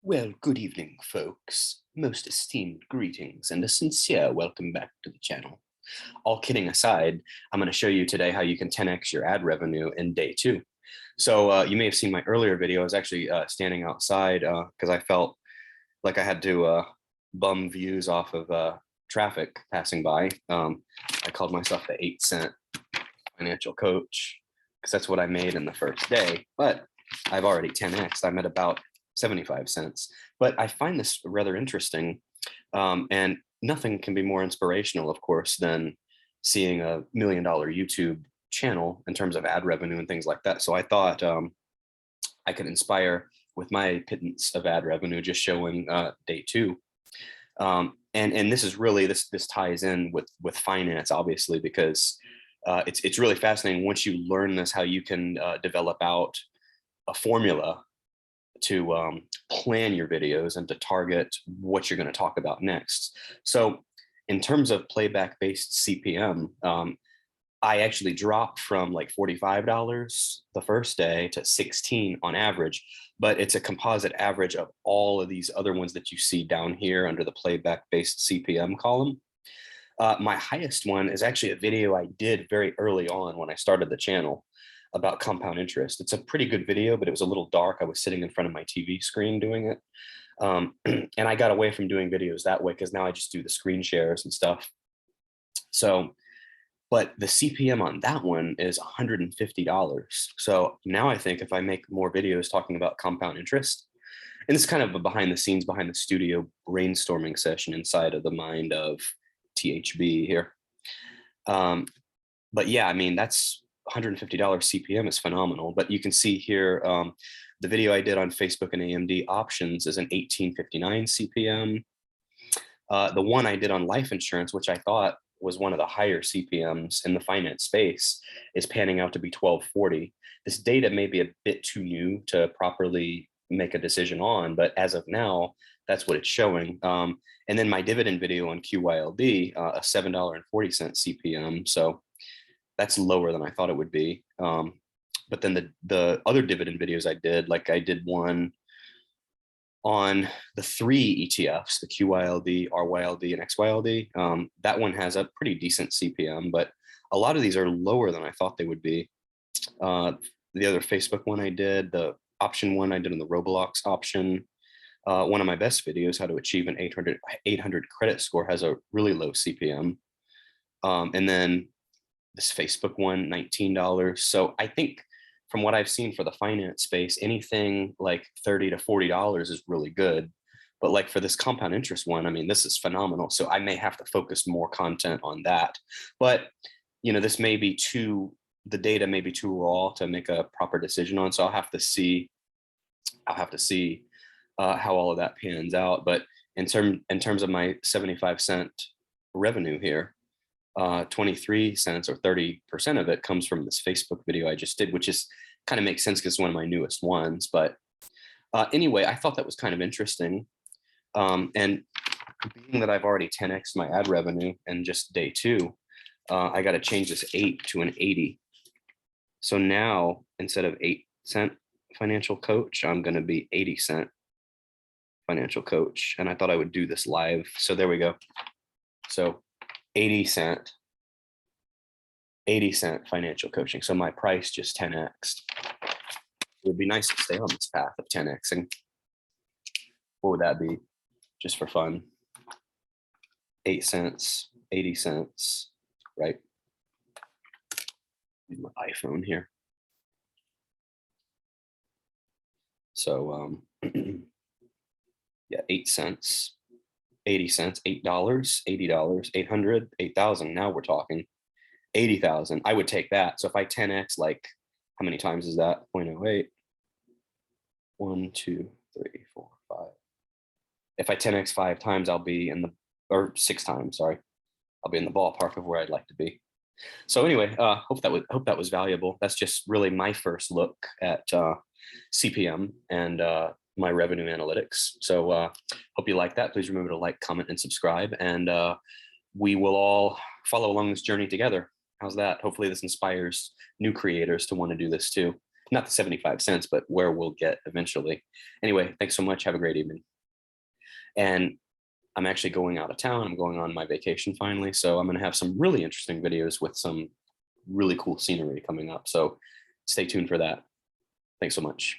Well, good evening, folks. Most esteemed greetings and a sincere welcome back to the channel. All kidding aside, I'm going to show you today how you can 10x your ad revenue in day two. So you may have seen my earlier video. I was actually standing outside because I felt like I had to bum views off of traffic passing by. I called myself the 8-cent financial coach because that's what I made in the first day. But I've already 10x'd. I'm at about 75 cents. But I find this rather interesting. And nothing can be more inspirational, of course, than seeing $1 million YouTube channel in terms of ad revenue and things like that. So I thought I could inspire with my pittance of ad revenue, just showing day two. And this is really, this ties in with finance, obviously, because it's really fascinating once you learn this, how you can develop out a formula to plan your videos and to target what you're going to talk about next. So in terms of playback based CPM, I actually dropped from like $45 the first day to 16 on average, but it's a composite average of all of these other ones that you see down here under the playback based CPM column. My highest one is actually a video I did very early on when I started the channel about compound interest. It's a pretty good video, but it was a little dark. I was sitting in front of my TV screen doing it. And I got away from doing videos that way because now I just do the screen shares and stuff. So, but the CPM on that one is $150. So now I think if I make more videos talking about compound interest, and it's kind of a behind the scenes, behind the studio brainstorming session inside of the mind of THB here. But yeah, I mean, that's $150 CPM is phenomenal. But you can see here, the video I did on Facebook and AMD options is an $18.59 CPM. The one I did on life insurance, which I thought was one of the higher CPMs in the finance space, is panning out to be $12.40. This data may be a bit too new to properly make a decision on, but as of now, that's what it's showing. And then my dividend video on QYLD, a $7.40 CPM. So that's lower than I thought it would be. But then the other dividend videos I did, like I did one on the 3 ETFs, the QYLD, RYLD, and XYLD. That one has a pretty decent CPM, but a lot of these are lower than I thought they would be. The other Facebook one I did, the option one I did on the Roblox option, one of my best videos, how to achieve an 800 credit score, has a really low CPM. And then this Facebook one, $19. So I think from what I've seen for the finance space, anything like $30 to $40 is really good. But like for this compound interest one, I mean, this is phenomenal. So I may have to focus more content on that. But, you know, this may be the data may be too raw to make a proper decision on. So I'll have to see how all of that pans out. But in terms of my 75-cent revenue here, 23 cents or 30% of it comes from this Facebook video I just did, which is kind of makes sense because it's one of my newest ones. But anyway, I thought that was kind of interesting. And being that I've already 10x'd my ad revenue in just day two, I got to change this 8 to an 80. So now instead of 8-cent financial coach, I'm going to be 80-cent financial coach. And I thought I would do this live. So there we go. So 80-cent financial coaching. So my price just 10x'd. It would be nice to stay on this path of 10xing. What would that be? Just for fun. 8 cents, 80 cents, right? Use my iPhone here. So yeah, 8 cents. 80 cents, $8, $80, 800, 8,000. Now we're talking 80,000. I would take that. So if I 10x, like how many times is that? 0.08. 1, 2, 3, 4, 5. If I 10x 5 times, I'll be in or 6 times, sorry. I'll be in the ballpark of where I'd like to be. So anyway, hope that was valuable. That's just really my first look at CPM and my revenue analytics. So hope you like that. Please remember to like, comment, and subscribe. And we will all follow along this journey together. How's that? Hopefully this inspires new creators to want to do this too. not the 75 cents, but where we'll get eventually. Anyway, thanks so much. Have a great evening. And I'm actually going out of town. I'm going on my vacation finally. So I'm going to have some really interesting videos with some really cool scenery coming up. So stay tuned for that. Thanks so much.